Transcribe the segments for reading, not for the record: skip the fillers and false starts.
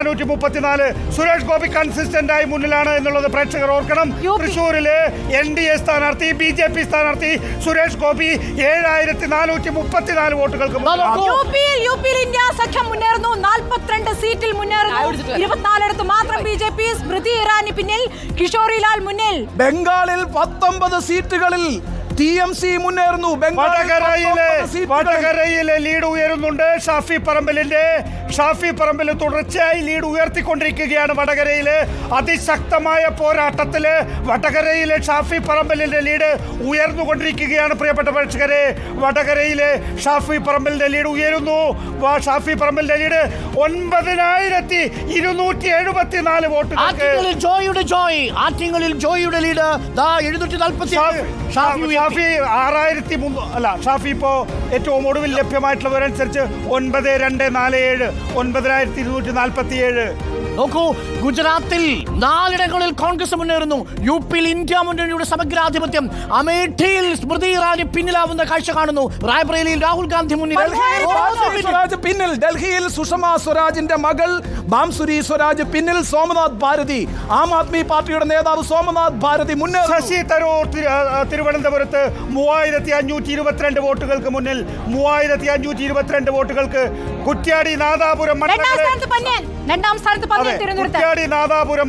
Suresh Gopi consistent ആയി മുന്നിലാണ് എന്നുള്ളത് പ്രേക്ഷകർ ഓർക്കണം. തൃശ്ശൂരിലെ NDA സ്ഥാനാർത്ഥി BJP സ്ഥാനാർത്ഥി സുരേഷ് ഗോപി 7434 വോട്ടുകൾക്ക് യുപിയിൽ ഇന്ത്യ സഖ്യം മുന്നേറുന്നു. 42 സീറ്റിൽ മുന്നേറുന്നു. 24 മാത്രം BJP. സ്മൃതി ഇറാനി പിന്നിൽ, കിഷോറി ലാൽ മുന്നിൽ. ബംഗാളിൽ 19 സീറ്റുകളിൽ TMC മുന്നേറുന്നു. വടകരയിലെ ലീഡ് ഉയരുന്നുണ്ട്. ഷാഫി പറമ്പിൽ തുടർച്ചയായി ലീഡ് ഉയർത്തിക്കൊണ്ടിരിക്കുകയാണ്. വടകരയിലെ അതിശക്തമായ പോരാട്ടത്തില് വടകരയിലെ ഷാഫി പറമ്പിലിന്റെ ലീഡ് ഉയർന്നുകൊണ്ടിരിക്കുകയാണ്. പ്രിയപ്പെട്ട പ്രേക്ഷകരെ, വടകരയിലെ ഷാഫി പറമ്പിലിന്റെ ലീഡ് ഉയരുന്നു. ഷാഫി പറമ്പിലിന്റെ ലീഡ് 9274 വോട്ടുകൾക്ക്. ഷാഫി ഇപ്പോ ഏറ്റവും ഒടുവിൽ ലഭ്യമായിട്ടുള്ള വിവരമനുസരിച്ച് 9247. നോക്കൂ, ഗുജറാത്തിൽ 4 ഇടങ്ങളിൽ കോൺഗ്രസ് മുന്നേറുന്നു. യുപിയിൽ ഇന്ത്യ മുന്നണിയുടെ സമഗ്രാധിപത്യം. അമേഠിയിൽ സ്മൃതി ഇറാനി പിന്നിലാവുന്ന കാഴ്ച കാണുന്നു. റായ്ബറേലിയിൽ രാഹുൽ ഗാന്ധി മുന്നിൽ. പിന്നിൽ ഡൽഹിയിൽ സുഷമ സ്വരാജിന്റെ മകൾ ബാംസുരി സ്വരാജ് പിന്നിൽ. സോമനാഥ് ഭാരതി, ആം ആദ്മി പാർട്ടിയുടെ നേതാവ് സോമനാഥ് ഭാരതി മുന്നേറുന്നു. ശശി തരൂർ തിരുവനന്തപുരത്ത് 3522 വോട്ടുകൾക്ക് മുന്നിൽ. 3522 വോട്ടുകൾക്ക്. കുറ്റ്യാടി നാദാപുരം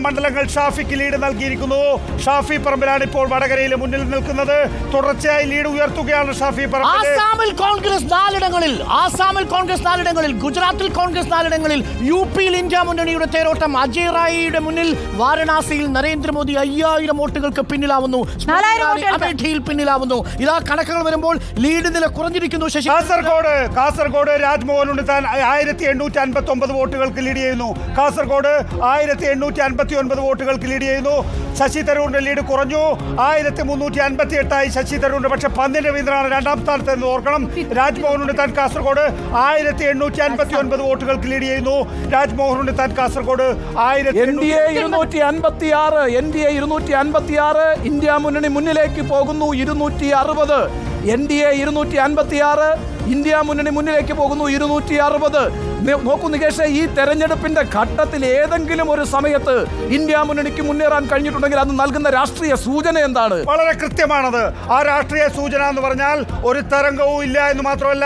മണ്ഡലങ്ങൾ ഷാഫിക്ക് ലീഡ് നൽകിയിരിക്കുന്നു. ഷാഫി പറമ്പിലാണ് ഇപ്പോൾ വടകരയിൽ മുന്നിൽ നിൽക്കുന്നത്. തുടർച്ചയായി ലീഡ് ഉയർത്തുകയാണ് ഷാഫി പറമ്പിൽ. ആസാമിൽ കോൺഗ്രസ് 4 ഇടങ്ങളിൽ, ഗുജറാത്തിൽ കോൺഗ്രസ് 4 ഇടങ്ങളിൽ, യുപിയിൽ ഇന്ത്യ മുന്നണിയുടെ തേരോട്ടം. അജയ് റായിയുടെ മുന്നിൽ. വാരണാസിയിൽ നരേന്ദ്രമോദി 5000 വോട്ടുകൾക്ക് പിന്നിലാവുന്നു. അമേഠിയിൽ പിന്നിലാവുന്നു. ഇതാ കണക്കുകൾ വരുമ്പോൾ ലീഡ് നില കുറഞ്ഞിരിക്കുന്നു. കാസർഗോഡ് രാജ്മോഹൻ ഉണ്ണിത്താൻ 1859 വോട്ടുകൾക്ക് ലീഡ് ചെയ്യുന്നു. കാസർഗോഡ് 1859 വോട്ടുകൾക്ക് ലീഡ് ചെയ്യുന്നു. ശശി തരൂരിന്റെ ലീഡ് കുറഞ്ഞു. 1358 ശശി തരൂരിന്റെ. പക്ഷെ പന്ന്യൻ രവീന്ദ്രനാണ് 2ാം സ്ഥാനത്ത് എന്ന് ഓർക്കണം. രാജ്മോഹൻ ഉണ്ണിത്താൻ കാസർഗോഡ് 1859 വോട്ടുകൾക്ക് ലീഡ് ചെയ്യുന്നു. രാജ്മോഹൻ ഉണ്ണിത്താൻ കാസർഗോഡ് NDA 256. ഇന്ത്യ മുന്നണി മുന്നിലേക്ക് പോകുന്നു. 260. NDA 256. ഇന്ത്യ മുന്നണി മുന്നിലേക്ക് പോകുന്നു. 260. നോക്കൂ നികേഷ്, ഈ തെരഞ്ഞെടുപ്പിന്റെ ഘട്ടത്തിൽ ഏതെങ്കിലും ഒരു സമയത്ത് ഇന്ത്യ മുന്നണിക്ക് മുന്നേറാൻ കഴിഞ്ഞിട്ടുണ്ടെങ്കിൽ അത് നൽകുന്ന രാഷ്ട്രീയ സൂചന എന്താണ്? വളരെ കൃത്യമാണത്. ആ രാഷ്ട്രീയ സൂചന എന്ന് പറഞ്ഞാൽ ഒരു തരംഗവും ഇല്ല എന്ന് മാത്രമല്ല,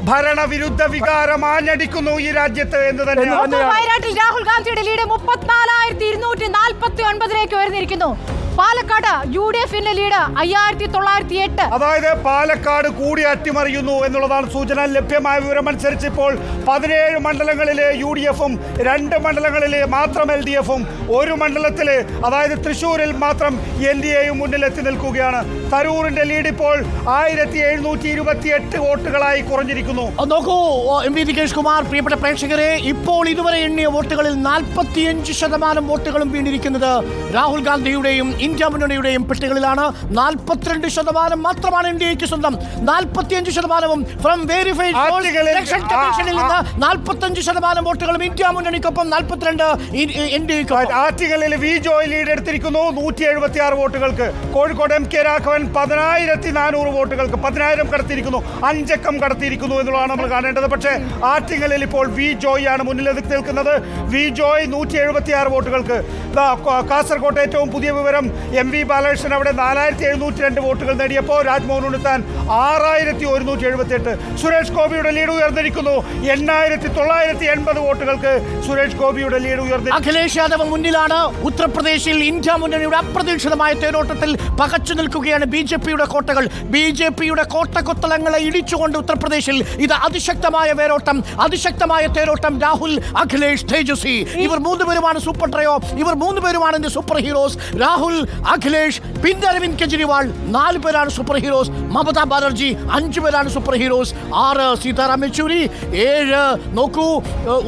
ഭരണവിരുദ്ധ വികാരം ആഞ്ഞടിക്കുന്നു ഈ രാജ്യത്ത് എന്ന് തന്നെയാണ്. വയനാട്ടിൽ രാഹുൽ ഗാന്ധിയുടെ ലീഡ് 34,249 ഉയർന്നിരിക്കുന്നു. പാലക്കാട് UDFന്റെ ലീഡ് 5908. അതായത് പാലക്കാട് കൂടി അട്ടിമറിയുന്നു എന്നുള്ളതാണ് സൂചന. ലഭ്യമായ വിവരമനുസരിച്ച് ഇപ്പോൾ 17 മണ്ഡലങ്ങളിലെ UDFും 2 മണ്ഡലങ്ങളിലെ മാത്രം LDFും, 1 മണ്ഡലത്തില് അതായത് തൃശ്ശൂരിൽ മാത്രം NDAയും മുന്നിലെത്തി നിൽക്കുകയാണ്. തരൂരിന്റെ ലീഡ് ഇപ്പോൾ 1728 വോട്ടുകളായി കുറഞ്ഞിരിക്കുന്നു. നോക്കൂ MV നികേഷ് കുമാർ, പ്രിയപ്പെട്ട പ്രേക്ഷകരെ, ഇപ്പോൾ ഇതുവരെ എണ്ണിയ വോട്ടുകളിൽ 45% വോട്ടുകളും വീണിരിക്കുന്നത് രാഹുൽ ഗാന്ധിയുടെയും ഇന്ത്യ മുന്നണിയുടെയും പെട്ടികളിലാണ്. 42% മാത്രമാണ് NDAക്ക് സ്വന്തം. 45% ഫ്രം വെരിഫൈഡ് ഇലക്ഷൻ കമ്മീഷനിൽ നിന്ന് 45% വോട്ടുകളും ഇന്ത്യ മുന്നണിക്കൊപ്പം, 42 NDAക്ക്. ആറ്റിങ്ങലിൽ വി ജോയ് ലീഡ് എടുത്തിരിക്കുന്നു 176 വോട്ടുകൾക്ക്. കോഴിക്കോട് MK രാഘവൻ 10400 വോട്ടുകൾക്ക് 10000 കടത്തിയിരിക്കുന്നു. 5 അക്കം കടത്തിയിരിക്കുന്നു എന്നുള്ളതാണ് നമ്മൾ കാണേണ്ടത്. പക്ഷേ ആറ്റിങ്ങലിൽ ഇപ്പോൾ വി ജോയ് ആണ് മുന്നിൽ നിൽക്കുന്നത്. വി ജോയ് 176 വോട്ടുകൾക്ക്. കാസർകോട്ടെ ഏറ്റവും പുതിയ വിവരം, MV ബാലകൃഷ്ണൻ അവിടെ 4702 വോട്ടുകൾ നേടിയപ്പോൾ രാജ്മോഹൻ ഉണ്ണിത്താൻ 6178. സുരേഷ് ഗോപിയുടെ ലീഡ് ഉയർന്നിരിക്കുന്നു 8980 വോട്ടുകൾക്ക്. സുരേഷ് ഗോപിയുടെ ലീഡ് ഉയർന്നി. അഖിലേഷ് യാദവ് മുന്നിലാണ്. ഉത്തർപ്രദേശിൽ ഇന്ത്യ മുന്നണിയുടെ അപ്രതീക്ഷിതമായ തേരോട്ടത്തിൽ പകച്ചു നിൽക്കുകയാണ് BJPയുടെ കോട്ടകൾ. BJPയുടെ കോട്ടകൊത്തളങ്ങളെ ഇടിച്ചുകൊണ്ട് ഉത്തർപ്രദേശിൽ ഇത് അതിശക്തമായ വേരോട്ടം, അതിശക്തമായ തേരോട്ടം. രാഹുൽ, അഖിലേഷ്, തേജസ്വി, ഇവർ 3 പേരുമാണ് സൂപ്പർ ട്രയോ. ഇവർ 3 പേരുമാണ് ഇന്ന് സൂപ്പർ ഹീറോസ്. രാഹുൽ, അഖിലേഷ്, പിന്നെ അരവിന്ദ് കെജ്രിവാൾ 4 പേരാണ് സൂപ്പർ ഹീറോസ്. മമതാ ബാനർജി 5 പേരാണ് സൂപ്പർ ഹീറോസ്. 6 സീതാറാം യെച്ചൂരി, 7 നോക്കൂ,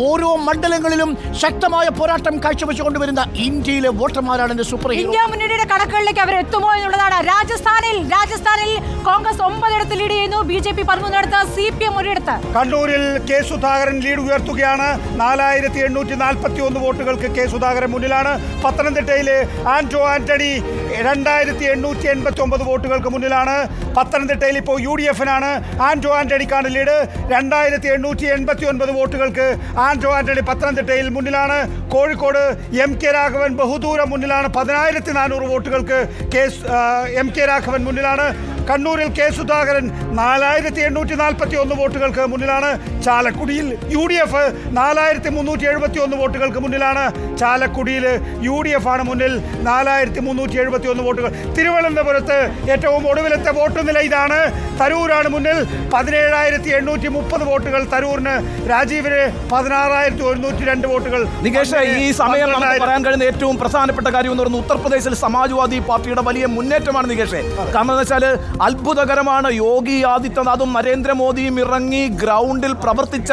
ഓരോ മണ്ഡലങ്ങളിലും ശക്തമായ പോരാട്ടം കാഴ്ചവെച്ചുകൊണ്ടുവരുന്ന ഇന്ത്യയിലെ വോട്ടർമാരാണ് സൂപ്പർ ഹീറോ. ഇന്ത്യ മുന്നണിയുടെ കണക്കുകളിലേക്ക് അവർ എത്തുമോ എന്നുള്ളതാണ്. രാജസ്ഥാനിൽ കോൺഗ്രസ് 9 ഇടത്ത് ലീഡ് ചെയ്യുന്നു. BJP 13 ഇടത്ത്, CPM 1 ഇടത്ത്. കണ്ണൂരിൽ കെ സുധാകരൻ ലീഡ് ഉയർത്തുകയാണ്. 4841 വോട്ടുകൾക്ക് കെ സുധാകരൻ മുന്നിലാണ്. പത്തനംതിട്ടയിലെ ആന്റോ ആന്റണി 2889 വോട്ടുകൾക്ക് മുന്നിലാണ്. പത്തനംതിട്ടയിൽ ഇപ്പോൾ UDF ആന്റോ ആന്റണിക്കാണ് ലീഡ്. 2889 വോട്ടുകൾക്ക് ആന്റോ ആന്റണി പത്തനംതിട്ടയിൽ മുന്നിലാണ്. കോഴിക്കോട് MK രാഘവൻ ബഹുദൂരം മുന്നിലാണ്. 10400 വോട്ടുകൾക്ക് MK രാഘവൻ മുന്നിലാണ്. കണ്ണൂരിൽ K സുധാകരൻ 4841 വോട്ടുകൾക്ക് മുന്നിലാണ്. ചാലക്കുടിയിൽ UDF 4371 വോട്ടുകൾക്ക് മുന്നിലാണ്. ചാലക്കുടിയിൽ UDF ആണ് മുന്നിൽ, 4371 വോട്ടുകൾ. തിരുവനന്തപുരത്ത് ഏറ്റവും ഒടുവിലത്തെ വോട്ട് നില ഇതാണ്. തരൂരാണ് മുന്നിൽ, 17830 വോട്ടുകൾ തരൂരിന്. രാജീവിന് 16102 വോട്ടുകൾ. നികേഷ്, ഈ സമയം നമുക്ക് പറയാൻ കഴിയുന്ന ഏറ്റവും പ്രധാനപ്പെട്ട കാര്യം എന്ന് പറയുന്നത് ഉത്തർപ്രദേശിൽ സമാജ്വാദി പാർട്ടിയുടെ വലിയ മുന്നേറ്റമാണ് നികേഷ്. കാരണം എന്താ വെച്ചാൽ അത്ഭുതകരമാണ്. യോഗി ആദിത്യനാഥും നരേന്ദ്രമോദിയും ഇറങ്ങി ഗ്രൗണ്ടിൽ പ്രവർത്തിച്ച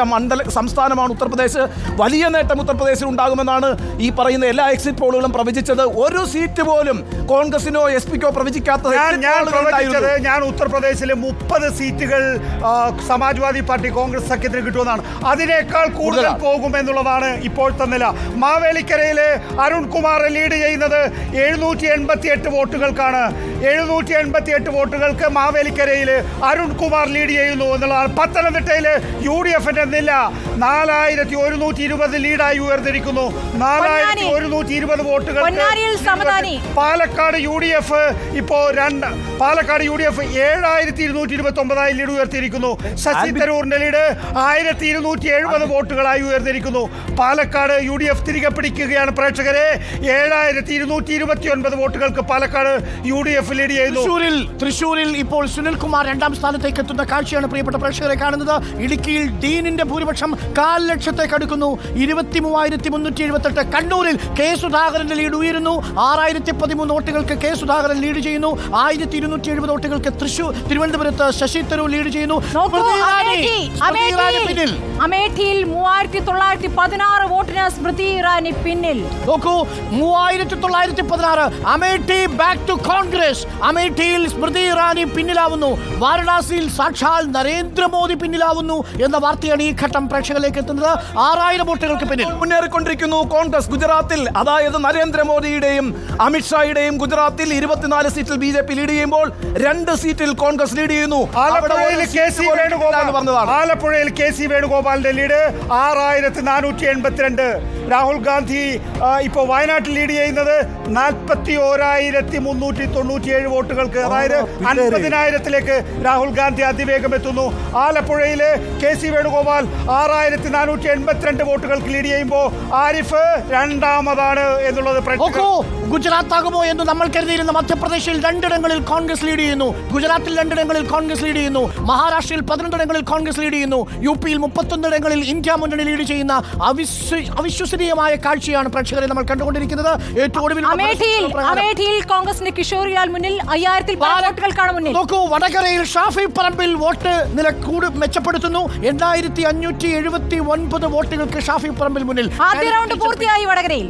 സംസ്ഥാനമാണ് ഉത്തർപ്രദേശ്. വലിയ നേട്ടം ഉത്തർപ്രദേശിൽ ഉണ്ടാകുമെന്നാണ് ഈ പറയുന്ന എല്ലാ എക്സിറ്റ് പോളുകളും പ്രവചിച്ചത്. ഒരു സീറ്റ് പോലും കോൺഗ്രസിനോ SPക്കോ പ്രവചിക്കാത്തത്. ഞാൻ ഉത്തർപ്രദേശിലെ 30 സീറ്റുകൾ സമാജ്വാദി പാർട്ടി കോൺഗ്രസ് സഖ്യത്തിന് കിട്ടുമെന്നാണ്. അതിനേക്കാൾ കൂടുതൽ പോകുമെന്നുള്ളതാണ് ഇപ്പോഴത്തെ നില. മാവേലിക്കരയിലെ അരുൺകുമാർ ലീഡ് ചെയ്യുന്നത് 788 വോട്ടുകൾക്കാണ്. 788 വോട്ടുകൾക്ക് മാവേലിക്കരയിൽ അരുൺകുമാർ ലീഡ് ചെയ്യുന്നു എന്നുള്ളതാണ്. പത്തനംതിട്ടയിൽ UDFന്റെ നില 4120 ലീഡായി ഉയർന്നിരിക്കുന്നു. 4120 വോട്ടുകൾ. പാലക്കാട് UDF ഇപ്പോൾ പാലക്കാട് UDF 7229 ലീഡ് ഉയർത്തിയിരിക്കുന്നു. ശശി തരൂരിന്റെ ലീഡ് 1270 വോട്ടുകളായി ഉയർന്നിരിക്കുന്നു. പാലക്കാട് UDF തിരികെ പിടിക്കുകയാണ് പ്രേക്ഷകരെ. 7229 വോട്ടുകൾക്ക് പാലക്കാട് UDF ലീഡ് ചെയ്യുന്നു. തൃശ്ശൂരിൽ ഇപ്പോൾ സുനിൽകുമാർ 2ാം സ്ഥാനത്തേക്ക് എത്തുന്ന കാഴ്ചയാണ് പ്രിയപ്പെട്ട പ്രേക്ഷകരെ കാണുന്നത്. ഇടുക്കിയിൽ ഡീനിന്റെ ഭൂരിപക്ഷം 1/4 ലക്ഷത്തേക്ക് അടുക്കുന്നു. 23378. കണ്ണൂരിൽ K സുധാകരന്റെ ലീഡ് ഉയരുന്നു. 6013 വോട്ടുകൾക്ക് K സുധാകരൻ ലീഡ് ചെയ്യുന്നു. 1270 വോട്ടുകൾക്ക് തിരുവനന്തപുരത്ത് ശശി തരൂർ ലീഡ് ചെയ്യുന്നു. അമേഠിയിൽ 3916 വോട്ടിന് സ്മൃതി ഇറാനി പിന്നിൽ. നോക്കൂ, 3916. Amethi back to Congress. അമേഠിയിൽ സ്മൃതി ഇറാനി പിന്നിലാവുന്നു. വാരണാസിയിൽ സാക്ഷാൽ നരേന്ദ്രമോദി പിന്നിലാവുന്നു എന്ന വാർത്തയാണ് ഈ ഘട്ടം പ്രേക്ഷകരിലേക്ക് എത്തുന്നത്. 6000 വോട്ടുകൾക്ക് പിന്നിൽ മുന്നേറിക്കൊണ്ടിരിക്കുന്നു കോൺഗ്രസ്. ഗുജറാത്തിൽ, അതായത് നരേന്ദ്രമോദിയുടെയും അമിത്ഷായുടെയും ഗുജറാത്തിൽ 24 സീറ്റിൽ BJP ലീഡ് ചെയ്യുമ്പോൾ 2 സീറ്റിൽ കോൺഗ്രസ് ലീഡ് ചെയ്യുന്നു. ആലപ്പുഴയിൽ KC വേണുഗോപാലിന്റെ ലീഡ് 6482. രാഹുൽ ഗാന്ധി ഇപ്പോൾ വയനാട്ടിൽ ലീഡ് ചെയ്യുന്നത് 41397 വോട്ടുകൾക്ക്. അതായത് 50,000-ലേക്ക് രാഹുൽ ഗാന്ധി അതിവേഗം എത്തുന്നു. ആലപ്പുഴയിൽ KC വേണുഗോപാൽ 6482 വോട്ടുകൾക്ക് ലീഡ് ചെയ്യുമ്പോൾ ആരിഫ് 2ാമതാണ് എന്നുള്ളത്. ഗുജറാത്ത് ആകുമോ എന്ന് നമ്മൾ കരുതിയിരുന്ന മധ്യപ്രദേശിൽ 2ഇടങ്ങളിൽ കോൺഗ്രസ് ലീഡ് ചെയ്യുന്നു. ഗുജറാത്തിൽ 2ഇടങ്ങളിൽ കോൺഗ്രസ് ലീഡ് ചെയ്യുന്നു. മഹാരാഷ്ട്രയിൽ 12ഇടങ്ങളിൽ കോൺഗ്രസ് ലീഡ് ചെയ്യുന്നു. UPയിൽ 31 ഇടങ്ങളിൽ ഇന്ത്യ മുന്നണി ലീഡ് ചെയ്യുന്ന അവിശ്വസനീയമായ കാഴ്ചയാണ് പ്രേക്ഷകരെ നമ്മൾ കണ്ടുകൊണ്ടിരിക്കുന്നത്. ഏറ്റവും ഒടുവിൽ അമേഠിയിൽ കോൺഗ്രസിന്റെ കിഷോറിലാൽ മുന്നിൽ 5000 വോട്ടുകൾക്കാണ് മുന്നിൽ. നോക്കൂ, വടകരയിൽ ഷാഫി പറമ്പിൽ വോട്ട് നില മെച്ചപ്പെടുത്തുന്നു. 8579 വോട്ടുകൾക്ക് ഷാഫി പറമ്പിൽ മുന്നിൽ. ആദ്യ റൗണ്ട് പൂർത്തിയായി വടകരയിൽ.